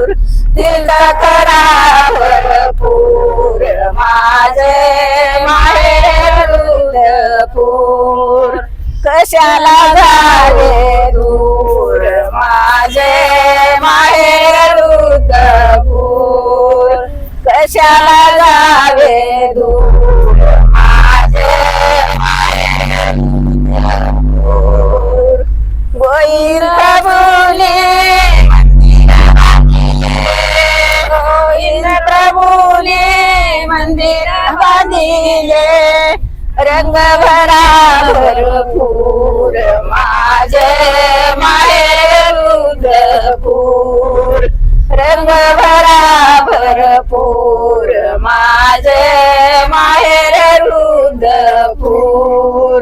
तीर्थ करा भरपूर माझे माहेर रुद्रपूर कशाला जावे दूर माझे माहेर रुद्रपूर कशाला जावे दूर माझे माहेर रुद्रपूर गोविंद प्रभुने गोविंद प्रभुने मंदिर बांधिले रंग भरा भरपूर माझे माहेर रुद्रपूर रंग भरा भरपूर माझे माहेर रुद्रपूर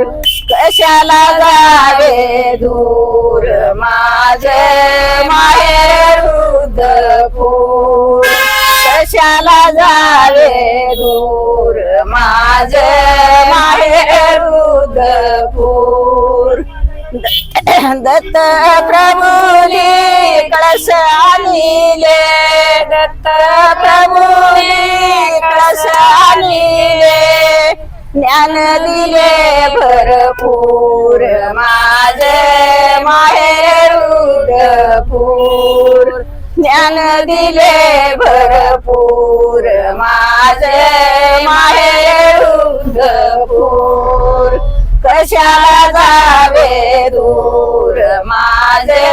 कशाला जावे दूर माझे माहेर रुद्रपूर कशाला जावे दूर माझे माहेर रुद्रपूर दत्त प्रभुने कळस आणले दत्त प्रभुने कळस आणले ज्ञान दिले भरपूर माझे माहेर रुद्रपूर ज्ञान दिले भरपूर माझे माहेर रुद्रपूर कशाला जावे दूर माझे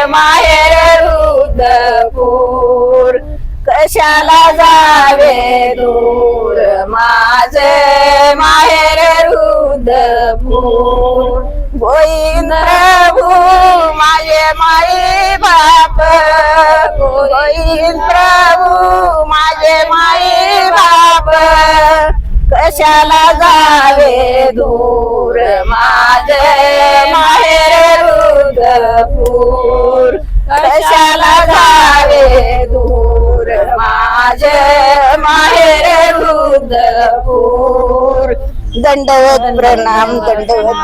माहेर रुद्रपूर कशाला जावे दूर माझे माहेर रुद्रपूर गोविंद प्रभू माझे माई बाप गोविंद प्रभू माझे माई बाप कशाला जावे दूर माझे माहेर रुद्रपूर कशाला जावे दूर माझे माहेर रुद्रपूर दंडवत प्रणाम दंडवत